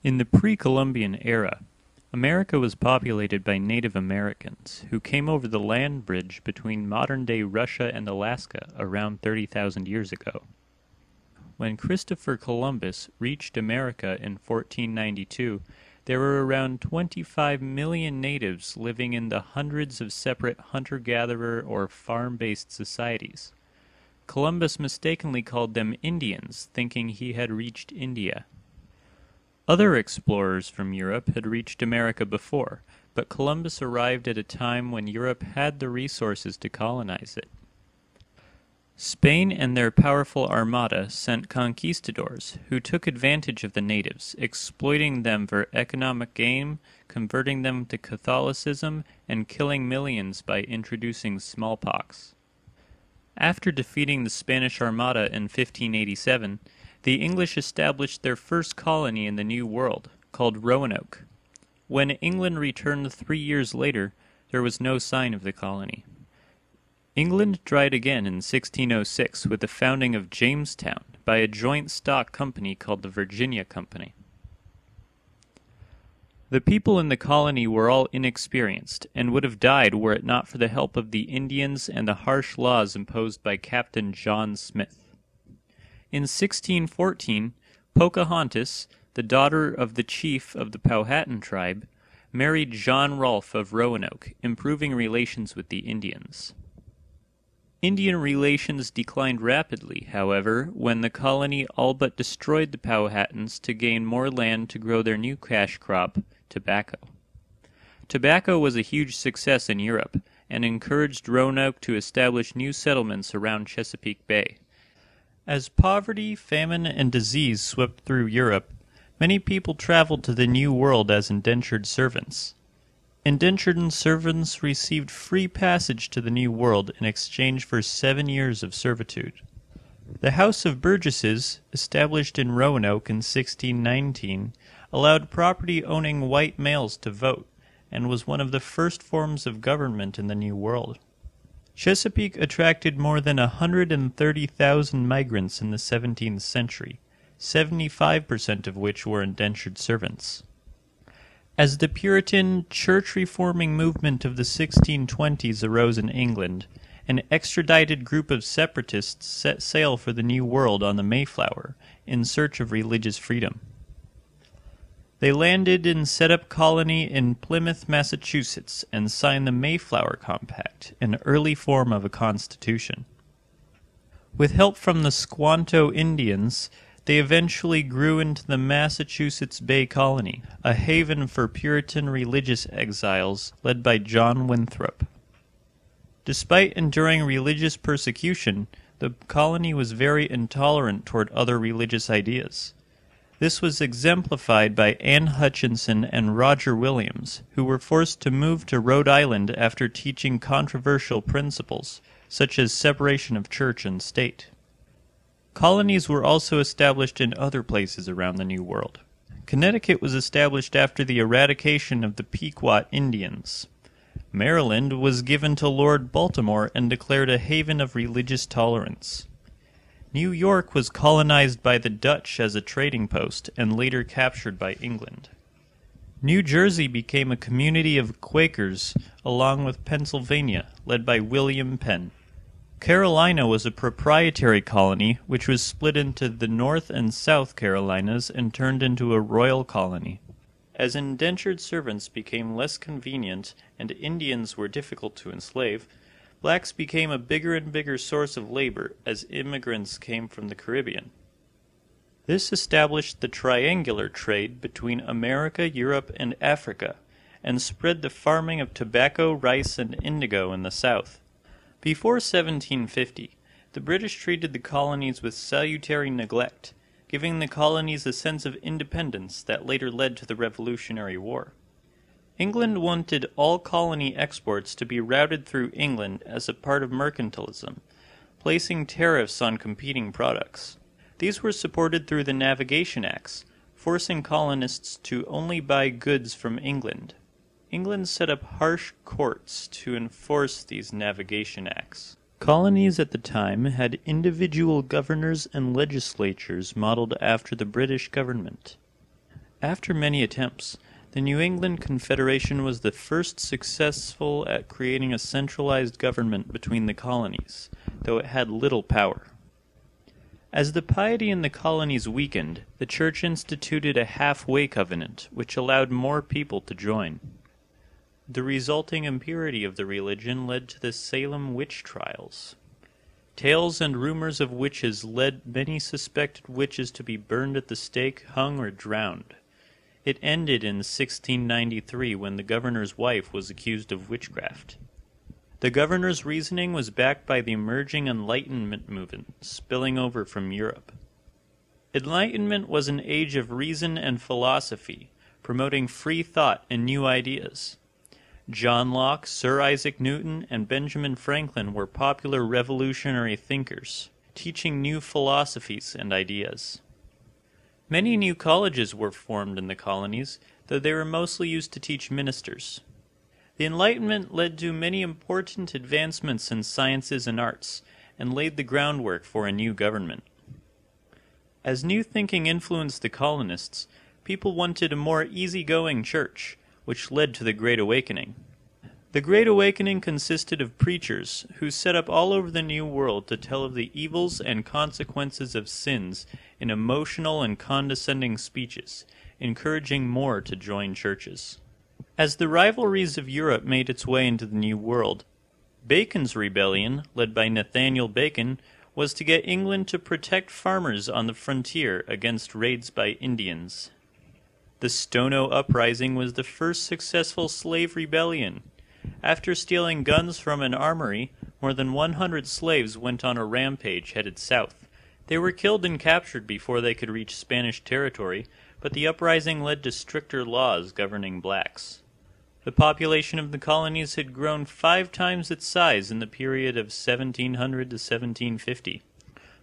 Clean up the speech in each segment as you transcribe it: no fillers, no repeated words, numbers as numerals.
In the pre-Columbian era, America was populated by Native Americans who came over the land bridge between modern-day Russia and Alaska around 30,000 years ago. When Christopher Columbus reached America in 1492, there were around 25 million natives living in the hundreds of separate hunter-gatherer or farm-based societies. Columbus mistakenly called them Indians, thinking he had reached India. Other explorers from Europe had reached America before, but Columbus arrived at a time when Europe had the resources to colonize it. Spain and their powerful armada sent conquistadors who took advantage of the natives, exploiting them for economic gain, converting them to Catholicism, and killing millions by introducing smallpox. After defeating the Spanish Armada in 1587, the English established their first colony in the New World, called Roanoke. When England returned 3 years later, there was no sign of the colony. England tried again in 1606 with the founding of Jamestown by a joint stock company called the Virginia Company. The people in the colony were all inexperienced and would have died were it not for the help of the Indians and the harsh laws imposed by Captain John Smith. In 1614, Pocahontas, the daughter of the chief of the Powhatan tribe, married John Rolfe of Roanoke, improving relations with the Indians. Indian relations declined rapidly, however, when the colony all but destroyed the Powhatans to gain more land to grow their new cash crop, tobacco. Tobacco was a huge success in Europe, and encouraged Roanoke to establish new settlements around Chesapeake Bay. As poverty, famine, and disease swept through Europe, many people traveled to the New World as indentured servants. Indentured servants received free passage to the New World in exchange for 7 years of servitude. The House of Burgesses, established in Roanoke in 1619, allowed property-owning white males to vote, and was one of the first forms of government in the New World. Chesapeake attracted more than 130,000 migrants in the 17th century, 75% of which were indentured servants. As the Puritan, church-reforming movement of the 1620s arose in England, an extradited group of separatists set sail for the New World on the Mayflower in search of religious freedom. They landed and set up colony in Plymouth, Massachusetts, and signed the Mayflower Compact, an early form of a constitution. With help from the Squanto Indians, they eventually grew into the Massachusetts Bay Colony, a haven for Puritan religious exiles led by John Winthrop. Despite enduring religious persecution, the colony was very intolerant toward other religious ideas. This was exemplified by Anne Hutchinson and Roger Williams, who were forced to move to Rhode Island after teaching controversial principles, such as separation of church and state. Colonies were also established in other places around the New World. Connecticut was established after the eradication of the Pequot Indians. Maryland was given to Lord Baltimore and declared a haven of religious tolerance. New York was colonized by the Dutch as a trading post and later captured by England. New Jersey became a community of Quakers along with Pennsylvania, led by William Penn. Carolina was a proprietary colony which was split into the North and South Carolinas and turned into a royal colony. As indentured servants became less convenient and Indians were difficult to enslave, blacks became a bigger and bigger source of labor as immigrants came from the Caribbean. This established the triangular trade between America, Europe, and Africa, and spread the farming of tobacco, rice, and indigo in the South. Before 1750, the British treated the colonies with salutary neglect, giving the colonies a sense of independence that later led to the Revolutionary War. England wanted all colony exports to be routed through England as a part of mercantilism, placing tariffs on competing products. These were supported through the Navigation Acts, forcing colonists to only buy goods from England. England set up harsh courts to enforce these Navigation Acts. Colonies at the time had individual governors and legislatures modeled after the British government. After many attempts, the New England Confederation was the first successful at creating a centralized government between the colonies, though it had little power. As the piety in the colonies weakened, the Church instituted a halfway covenant, which allowed more people to join. The resulting impurity of the religion led to the Salem witch trials. Tales and rumors of witches led many suspected witches to be burned at the stake, hung, or drowned. It ended in 1693 when the governor's wife was accused of witchcraft. The governor's reasoning was backed by the emerging Enlightenment movement spilling over from Europe. Enlightenment was an age of reason and philosophy, promoting free thought and new ideas. John Locke, Sir Isaac Newton, and Benjamin Franklin were popular revolutionary thinkers, teaching new philosophies and ideas. Many new colleges were formed in the colonies, though they were mostly used to teach ministers. The Enlightenment led to many important advancements in sciences and arts, and laid the groundwork for a new government. As new thinking influenced the colonists, people wanted a more easygoing church, which led to the Great Awakening. The Great Awakening consisted of preachers who set up all over the New World to tell of the evils and consequences of sins in emotional and condescending speeches, encouraging more to join churches. As the rivalries of Europe made its way into the New World, Bacon's rebellion, led by Nathaniel Bacon, was to get England to protect farmers on the frontier against raids by Indians. The Stono Uprising was the first successful slave rebellion. After stealing guns from an armory, more than 100 slaves went on a rampage headed south. They were killed and captured before they could reach Spanish territory, but the uprising led to stricter laws governing blacks. The population of the colonies had grown 5 times its size in the period of 1700 to 1750.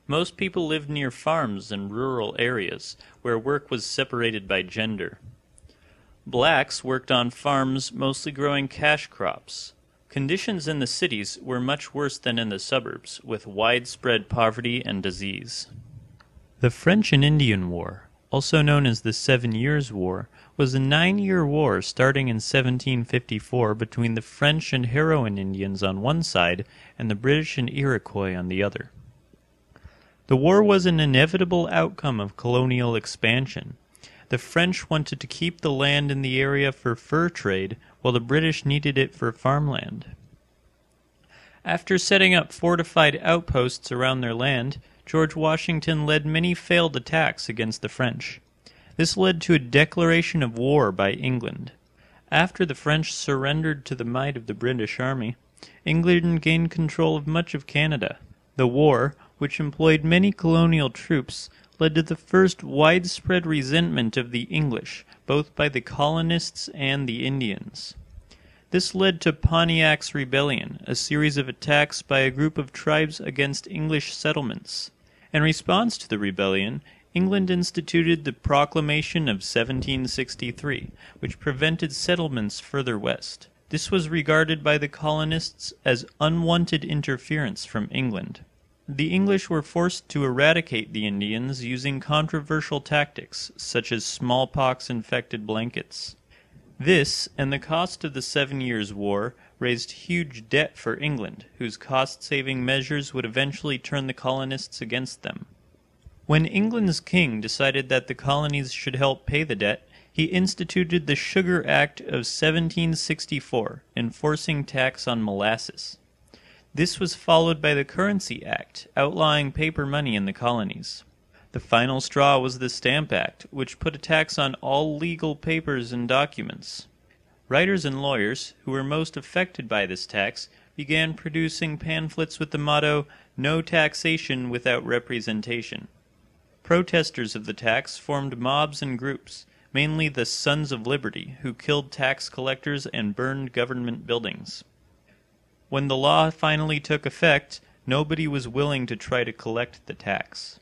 Most people lived near farms and rural areas, where work was separated by gender. Blacks worked on farms, mostly growing cash crops. Conditions in the cities were much worse than in the suburbs, with widespread poverty and disease. The French and Indian War, also known as the 7 Years' War, was a 9-year war starting in 1754 between the French and Huron Indians on one side and the British and Iroquois on the other. The war was an inevitable outcome of colonial expansion. The French wanted to keep the land in the area for fur trade, while the British needed it for farmland. After setting up fortified outposts around their land, George Washington led many failed attacks against the French. This led to a declaration of war by England. After the French surrendered to the might of the British Army, England gained control of much of Canada. The war, which employed many colonial troops, led to the first widespread resentment of the English, both by the colonists and the Indians. This led to Pontiac's Rebellion, a series of attacks by a group of tribes against English settlements. In response to the rebellion, England instituted the Proclamation of 1763, which prevented settlements further west. This was regarded by the colonists as unwanted interference from England. The English were forced to eradicate the Indians using controversial tactics, such as smallpox-infected blankets. This, and the cost of the 7 Years' War, raised huge debt for England, whose cost-saving measures would eventually turn the colonists against them. When England's king decided that the colonies should help pay the debt, he instituted the Sugar Act of 1764, enforcing tax on molasses. This was followed by the Currency Act, outlawing paper money in the colonies. The final straw was the Stamp Act, which put a tax on all legal papers and documents. Writers and lawyers, who were most affected by this tax, began producing pamphlets with the motto, "No taxation without representation." Protesters of the tax formed mobs and groups, mainly the Sons of Liberty, who killed tax collectors and burned government buildings. When the law finally took effect, nobody was willing to try to collect the tax.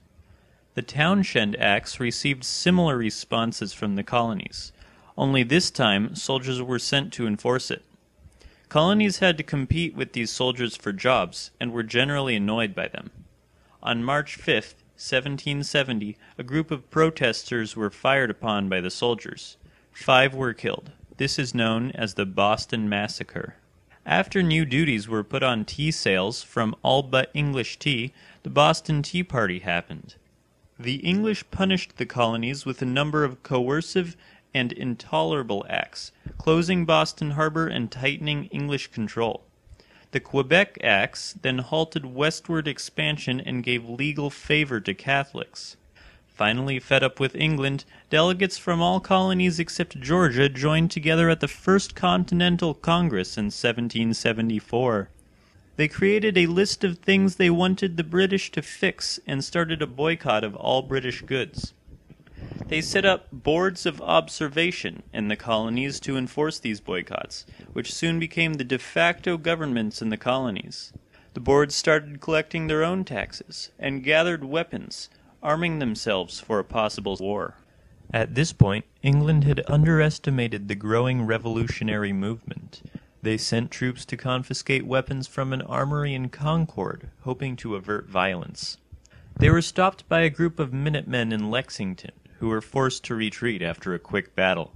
The Townshend Acts received similar responses from the colonies, only this time soldiers were sent to enforce it. Colonies had to compete with these soldiers for jobs, and were generally annoyed by them. On March 5th, 1770, a group of protesters were fired upon by the soldiers. 5 were killed. This is known as the Boston Massacre. After new duties were put on tea sales from all but English tea, the Boston Tea Party happened. The English punished the colonies with a number of coercive and intolerable acts, closing Boston Harbor and tightening English control. The Quebec Acts then halted westward expansion and gave legal favor to Catholics. Finally, fed up with England, delegates from all colonies except Georgia joined together at the First Continental Congress in 1774. They created a list of things they wanted the British to fix and started a boycott of all British goods. They set up boards of observation in the colonies to enforce these boycotts, which soon became the de facto governments in the colonies. The boards started collecting their own taxes and gathered weapons, arming themselves for a possible war. At this point, England had underestimated the growing revolutionary movement. They sent troops to confiscate weapons from an armory in Concord, hoping to avert violence. They were stopped by a group of Minutemen in Lexington, who were forced to retreat after a quick battle.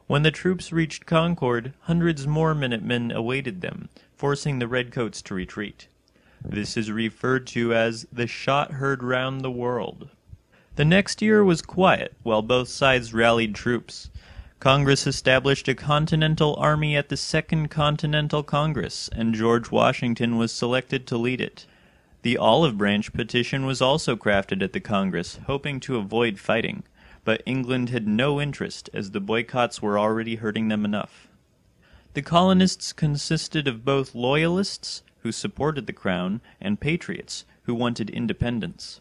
When the troops reached Concord, hundreds more Minutemen awaited them, forcing the Redcoats to retreat. This is referred to as the shot heard round the world. The next year was quiet, while both sides rallied troops. Congress established a Continental Army at the Second Continental Congress, and George Washington was selected to lead it. The Olive Branch Petition was also crafted at the Congress, hoping to avoid fighting, but England had no interest as the boycotts were already hurting them enough. The colonists consisted of both loyalists, who supported the crown, and patriots, who wanted independence.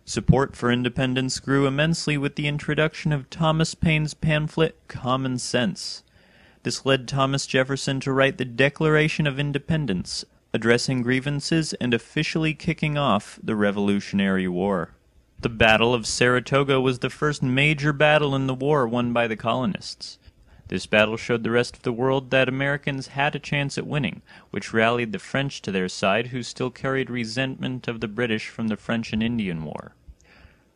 Support for independence grew immensely with the introduction of Thomas Paine's pamphlet Common Sense. This led Thomas Jefferson to write the Declaration of Independence, addressing grievances and officially kicking off the Revolutionary War. The Battle of Saratoga was the first major battle in the war won by the colonists. This battle showed the rest of the world that Americans had a chance at winning, which rallied the French to their side, who still carried resentment of the British from the French and Indian War.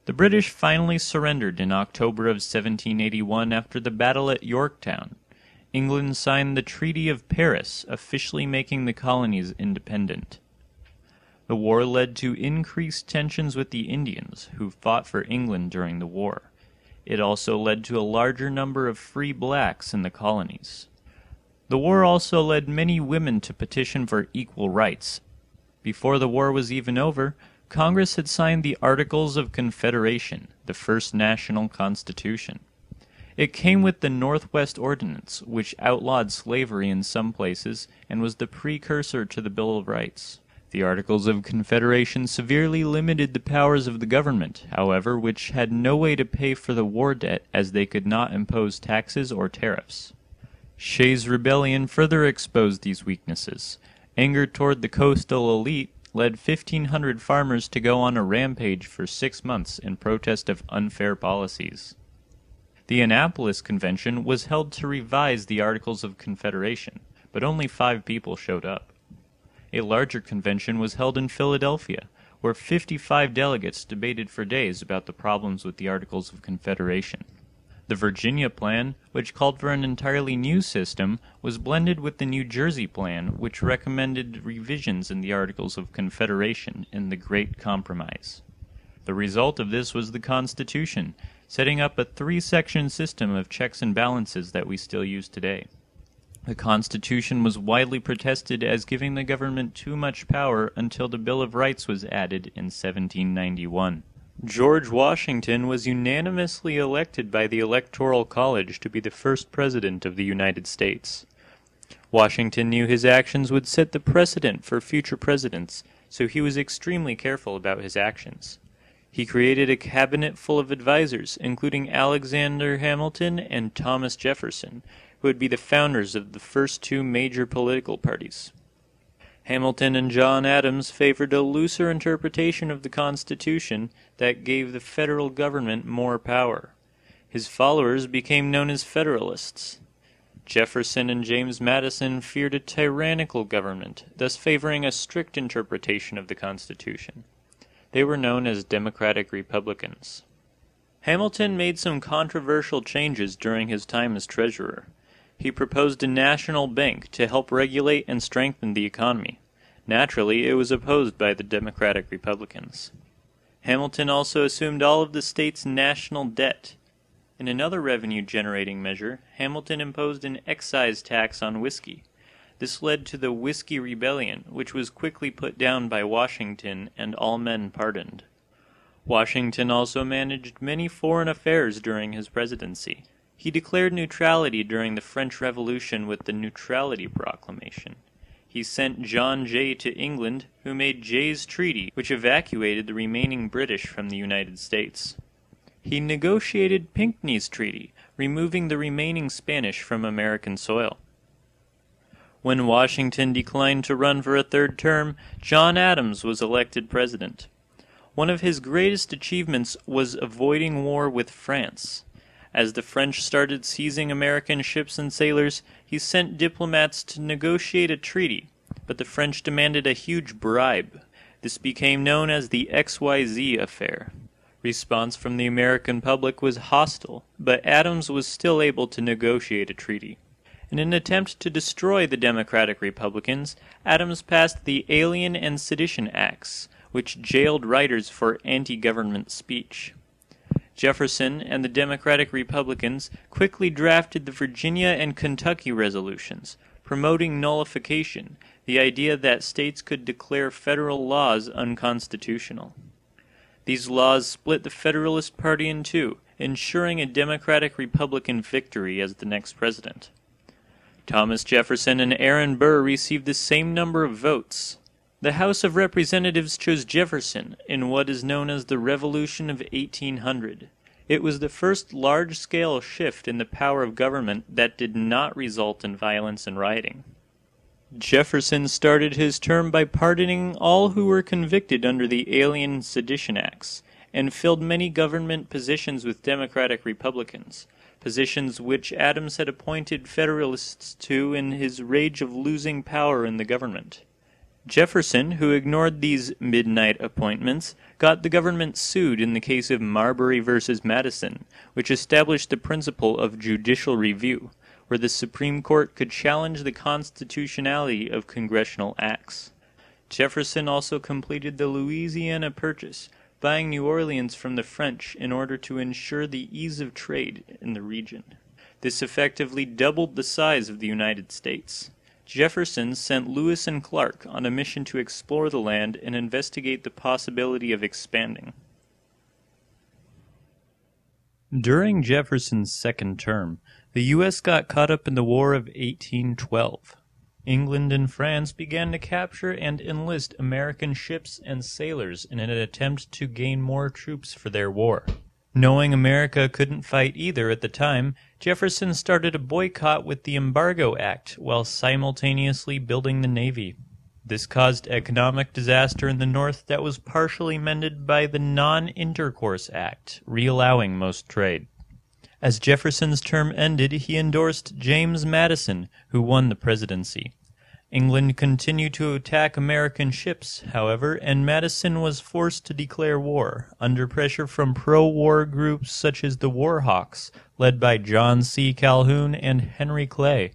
The British finally surrendered in October of 1781 after the battle at Yorktown. England signed the Treaty of Paris, officially making the colonies independent. The war led to increased tensions with the Indians, who fought for England during the war. It also led to a larger number of free blacks in the colonies. The war also led many women to petition for equal rights. Before the war was even over, Congress had signed the Articles of Confederation, the first national constitution. It came with the Northwest Ordinance, which outlawed slavery in some places and was the precursor to the Bill of Rights. The Articles of Confederation severely limited the powers of the government, however, which had no way to pay for the war debt as they could not impose taxes or tariffs. Shays' Rebellion further exposed these weaknesses. Anger toward the coastal elite led 1,500 farmers to go on a rampage for 6 months in protest of unfair policies. The Annapolis Convention was held to revise the Articles of Confederation, but only 5 people showed up. A larger convention was held in Philadelphia, where 55 delegates debated for days about the problems with the Articles of Confederation. The Virginia Plan, which called for an entirely new system, was blended with the New Jersey Plan, which recommended revisions in the Articles of Confederation in the Great Compromise. The result of this was the Constitution, setting up a 3-section system of checks and balances that we still use today. The Constitution was widely protested as giving the government too much power until the Bill of Rights was added in 1791. George Washington was unanimously elected by the Electoral College to be the first president of the United States. Washington knew his actions would set the precedent for future presidents, so he was extremely careful about his actions. He created a cabinet full of advisors, including Alexander Hamilton and Thomas Jefferson, who would be the founders of the first 2 major political parties. Hamilton and John Adams favored a looser interpretation of the Constitution that gave the federal government more power. His followers became known as Federalists. Jefferson and James Madison feared a tyrannical government, thus favoring a strict interpretation of the Constitution. They were known as Democratic Republicans. Hamilton made some controversial changes during his time as treasurer. He proposed a national bank to help regulate and strengthen the economy. Naturally, it was opposed by the Democratic Republicans. Hamilton also assumed all of the state's national debt. In another revenue-generating measure, Hamilton imposed an excise tax on whiskey. This led to the Whiskey Rebellion, which was quickly put down by Washington and all men pardoned. Washington also managed many foreign affairs during his presidency. He declared neutrality during the French Revolution with the Neutrality Proclamation. He sent John Jay to England, who made Jay's Treaty, which evacuated the remaining British from the United States. He negotiated Pinckney's Treaty, removing the remaining Spanish from American soil. When Washington declined to run for a third term, John Adams was elected president. One of his greatest achievements was avoiding war with France. As the French started seizing American ships and sailors, he sent diplomats to negotiate a treaty, but the French demanded a huge bribe. This became known as the XYZ affair. Response from the American public was hostile, but Adams was still able to negotiate a treaty. In an attempt to destroy the Democratic Republicans, Adams passed the Alien and Sedition Acts, which jailed writers for anti-government speech. Jefferson and the Democratic Republicans quickly drafted the Virginia and Kentucky resolutions, promoting nullification, the idea that states could declare federal laws unconstitutional. These laws split the Federalist Party in two, ensuring a Democratic-Republican victory as the next president. Thomas Jefferson and Aaron Burr received the same number of votes. The House of Representatives chose Jefferson in what is known as the Revolution of 1800. It was the first large-scale shift in the power of government that did not result in violence and rioting. Jefferson started his term by pardoning all who were convicted under the Alien and Sedition Acts, and filled many government positions with Democratic Republicans, positions which Adams had appointed Federalists to in his rage of losing power in the government. Jefferson, who ignored these midnight appointments, got the government sued in the case of Marbury v. Madison, which established the principle of judicial review, where the Supreme Court could challenge the constitutionality of congressional acts. Jefferson also completed the Louisiana Purchase, buying New Orleans from the French in order to ensure the ease of trade in the region. This effectively doubled the size of the United States. Jefferson sent Lewis and Clark on a mission to explore the land and investigate the possibility of expanding. During Jefferson's second term, the U.S. got caught up in the War of 1812. England and France began to capture and enlist American ships and sailors in an attempt to gain more troops for their war. Knowing America couldn't fight either at the time, Jefferson started a boycott with the Embargo Act while simultaneously building the Navy. This caused economic disaster in the North that was partially mended by the Non-Intercourse Act, reallowing most trade. As Jefferson's term ended, he endorsed James Madison, who won the presidency. England continued to attack American ships, however, and Madison was forced to declare war, under pressure from pro-war groups such as the War Hawks, led by John C. Calhoun and Henry Clay.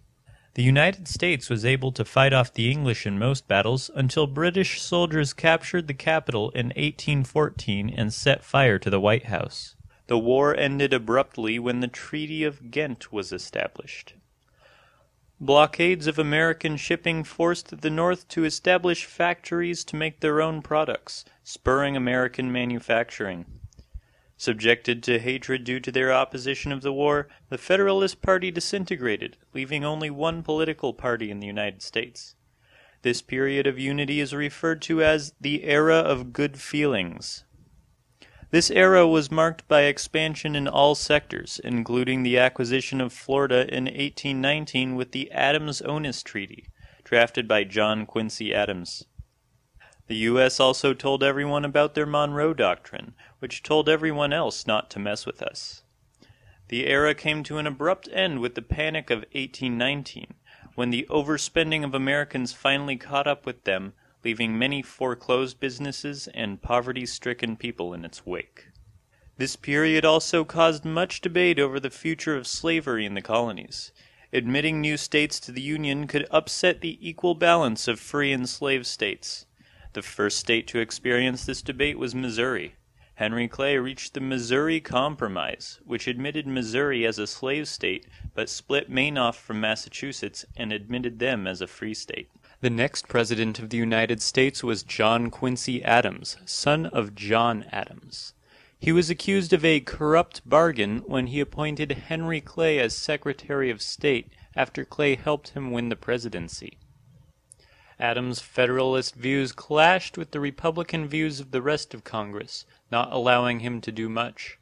The United States was able to fight off the English in most battles until British soldiers captured the capital in 1814 and set fire to the White House. The war ended abruptly when the Treaty of Ghent was established. Blockades of American shipping forced the North to establish factories to make their own products, spurring American manufacturing. Subjected to hatred due to their opposition of the war, the Federalist Party disintegrated, leaving only one political party in the United States. This period of unity is referred to as the Era of Good Feelings. This era was marked by expansion in all sectors, including the acquisition of Florida in 1819 with the Adams-Onis Treaty, drafted by John Quincy Adams. The U.S. also told everyone about their Monroe Doctrine, which told everyone else not to mess with us. The era came to an abrupt end with the Panic of 1819, when the overspending of Americans finally caught up with them, leaving many foreclosed businesses and poverty-stricken people in its wake. This period also caused much debate over the future of slavery in the colonies. Admitting new states to the Union could upset the equal balance of free and slave states. The first state to experience this debate was Missouri. Henry Clay reached the Missouri Compromise, which admitted Missouri as a slave state, but split Maine off from Massachusetts and admitted them as a free state. The next president of the United States was John Quincy Adams, son of John Adams. He was accused of a corrupt bargain when he appointed Henry Clay as Secretary of State after Clay helped him win the presidency. Adams' Federalist views clashed with the Republican views of the rest of Congress, not allowing him to do much.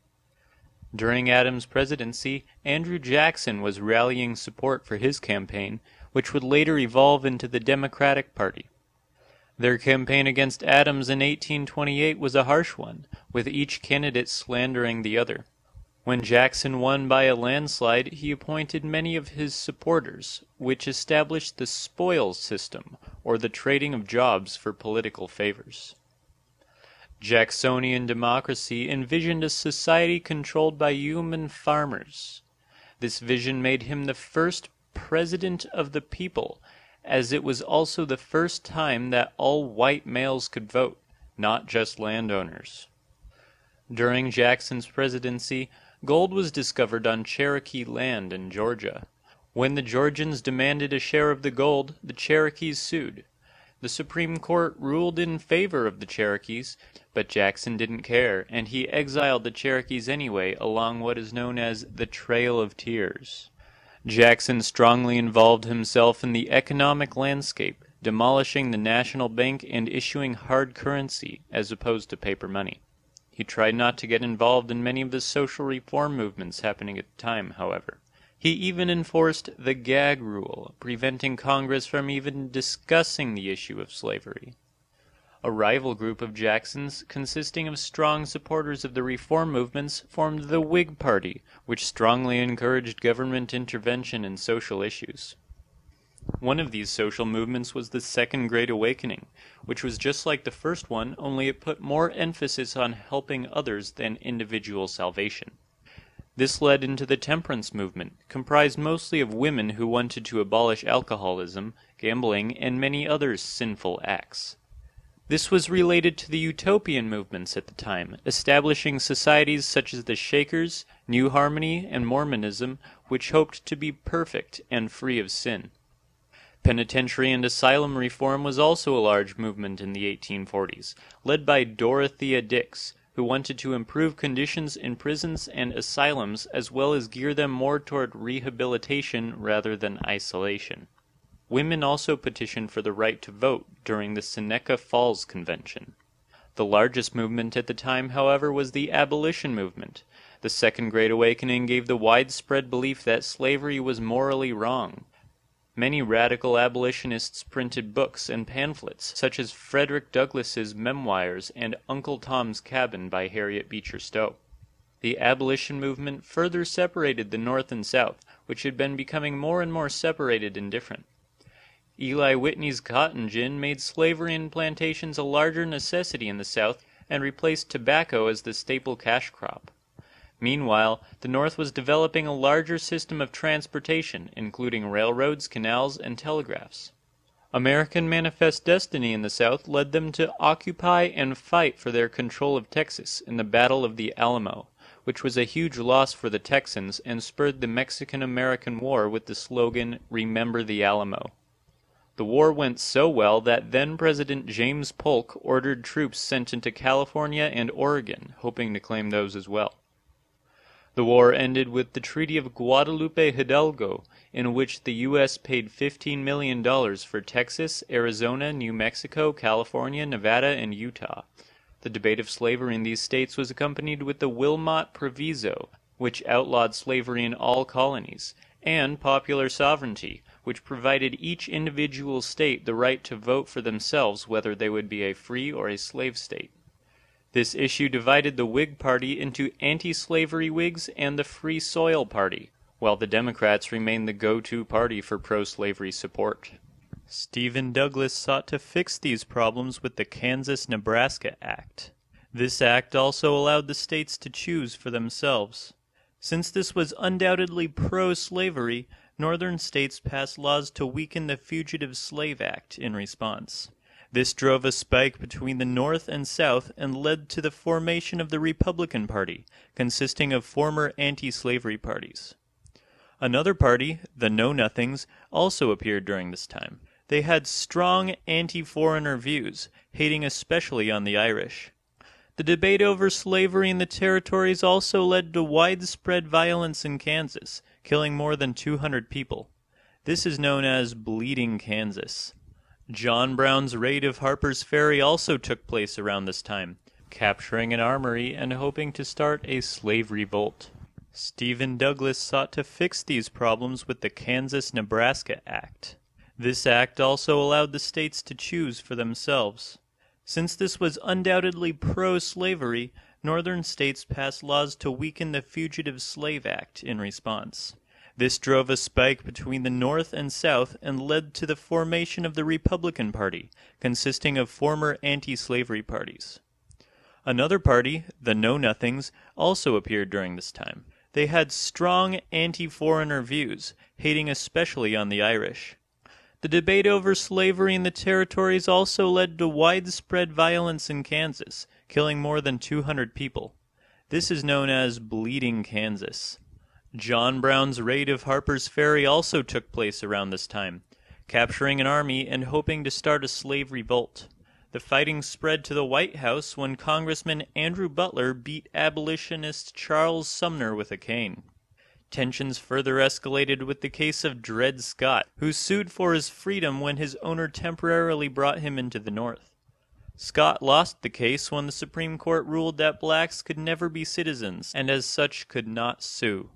During Adams' presidency, Andrew Jackson was rallying support for his campaign, which would later evolve into the Democratic Party. Their campaign against Adams in 1828 was a harsh one, with each candidate slandering the other. When Jackson won by a landslide, he appointed many of his supporters, which established the spoils system, or the trading of jobs for political favors. Jacksonian democracy envisioned a society controlled by human farmers. This vision made him the first president of the people, as it was also the first time that all white males could vote, not just landowners. During Jackson's presidency, gold was discovered on Cherokee land in Georgia. When the Georgians demanded a share of the gold, the Cherokees sued. The Supreme Court ruled in favor of the Cherokees, but Jackson didn't care, and he exiled the Cherokees anyway along what is known as the Trail of Tears. Jackson strongly involved himself in the economic landscape, demolishing the national bank and issuing hard currency as opposed to paper money. He tried not to get involved in many of the social reform movements happening at the time, however. He even enforced the gag rule, preventing Congress from even discussing the issue of slavery. A rival group of Jackson's, consisting of strong supporters of the reform movements, formed the Whig Party, which strongly encouraged government intervention in social issues. One of these social movements was the Second Great Awakening, which was just like the first one, only it put more emphasis on helping others than individual salvation. This led into the temperance movement, comprised mostly of women who wanted to abolish alcoholism, gambling, and many other sinful acts. This was related to the utopian movements at the time, establishing societies such as the Shakers, New Harmony, and Mormonism, which hoped to be perfect and free of sin. Penitentiary and asylum reform was also a large movement in the 1840s, led by Dorothea Dix, who wanted to improve conditions in prisons and asylums as well as gear them more toward rehabilitation rather than isolation. Women also petitioned for the right to vote during the Seneca Falls Convention. The largest movement at the time, however, was the abolition movement. The Second Great Awakening gave the widespread belief that slavery was morally wrong. Many radical abolitionists printed books and pamphlets, such as Frederick Douglass's Memoirs and Uncle Tom's Cabin by Harriet Beecher Stowe. The abolition movement further separated the North and South, which had been becoming more and more separated and different. Eli Whitney's cotton gin made slavery in plantations a larger necessity in the South and replaced tobacco as the staple cash crop. Meanwhile, the North was developing a larger system of transportation, including railroads, canals, and telegraphs. American Manifest Destiny in the South led them to occupy and fight for their control of Texas in the Battle of the Alamo, which was a huge loss for the Texans and spurred the Mexican-American War with the slogan, "Remember the Alamo." The war went so well that then-President James Polk ordered troops sent into California and Oregon, hoping to claim those as well. The war ended with the Treaty of Guadalupe Hidalgo, in which the U.S. paid $15 million for Texas, Arizona, New Mexico, California, Nevada, and Utah. The debate of slavery in these states was accompanied with the Wilmot Proviso, which outlawed slavery in all colonies, and popular sovereignty, which provided each individual state the right to vote for themselves whether they would be a free or a slave state. This issue divided the Whig Party into anti-slavery Whigs and the Free Soil Party, while the Democrats remained the go-to party for pro-slavery support. Stephen Douglas sought to fix these problems with the Kansas-Nebraska Act. This act also allowed the states to choose for themselves. Since this was undoubtedly pro-slavery, northern states passed laws to weaken the Fugitive Slave Act in response. This drove a spike between the North and South and led to the formation of the Republican Party, consisting of former anti-slavery parties. Another party, the Know-Nothings, also appeared during this time. They had strong anti-foreigner views, hating especially on the Irish. The debate over slavery in the territories also led to widespread violence in Kansas, killing more than 200 people. This is known as Bleeding Kansas. John Brown's raid of Harper's Ferry also took place around this time, capturing an armory and hoping to start a slave revolt. Stephen Douglas sought to fix these problems with the Kansas-Nebraska Act. This act also allowed the states to choose for themselves. Since this was undoubtedly pro-slavery, northern states passed laws to weaken the Fugitive Slave Act in response. This drove a spike between the North and South and led to the formation of the Republican Party, consisting of former anti-slavery parties. Another party, the Know-Nothings, also appeared during this time. They had strong anti-foreigner views, hating especially on the Irish. The debate over slavery in the territories also led to widespread violence in Kansas, killing more than 200 people. This is known as Bleeding Kansas. John Brown's raid of Harper's Ferry also took place around this time, capturing an army and hoping to start a slave revolt. The fighting spread to the White House when Congressman Andrew Butler beat abolitionist Charles Sumner with a cane. Tensions further escalated with the case of Dred Scott, who sued for his freedom when his owner temporarily brought him into the North. Scott lost the case when the Supreme Court ruled that blacks could never be citizens, and as such could not sue.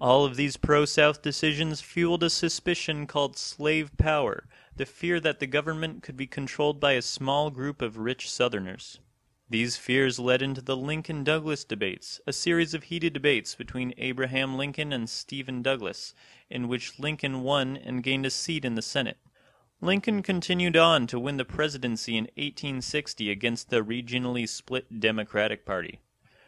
All of these pro-South decisions fueled a suspicion called slave power, the fear that the government could be controlled by a small group of rich Southerners. These fears led into the Lincoln-Douglas debates, a series of heated debates between Abraham Lincoln and Stephen Douglas, in which Lincoln won and gained a seat in the Senate. Lincoln continued on to win the presidency in 1860 against the regionally split Democratic Party.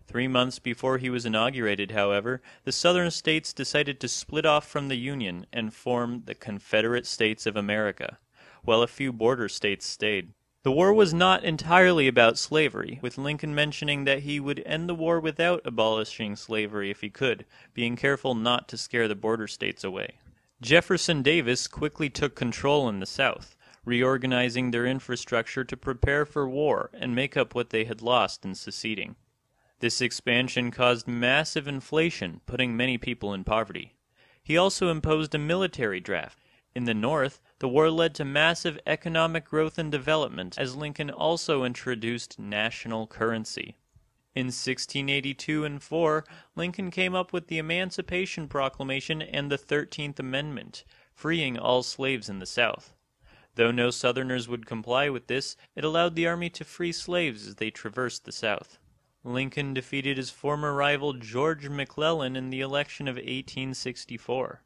3 months before he was inaugurated, however, the Southern states decided to split off from the Union and form the Confederate States of America, while a few border states stayed. The war was not entirely about slavery, with Lincoln mentioning that he would end the war without abolishing slavery if he could, being careful not to scare the border states away. Jefferson Davis quickly took control in the South, reorganizing their infrastructure to prepare for war and make up what they had lost in seceding. This expansion caused massive inflation, putting many people in poverty. He also imposed a military draft. In the North, the war led to massive economic growth and development, as Lincoln also introduced national currency. In 1682 and 4, Lincoln came up with the Emancipation Proclamation and the 13th Amendment, freeing all slaves in the South. Though no Southerners would comply with this, it allowed the army to free slaves as they traversed the South. Lincoln defeated his former rival George McClellan in the election of 1864.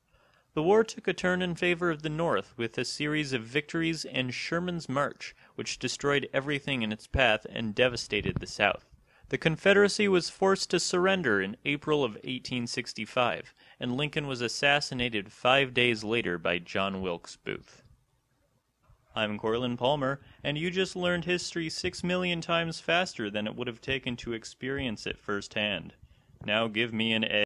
The war took a turn in favor of the North with a series of victories and Sherman's March, which destroyed everything in its path and devastated the South. The Confederacy was forced to surrender in April of 1865, and Lincoln was assassinated 5 days later by John Wilkes Booth. I'm Corlin Palmer, and you just learned history 6 million times faster than it would have taken to experience it firsthand. Now give me an A.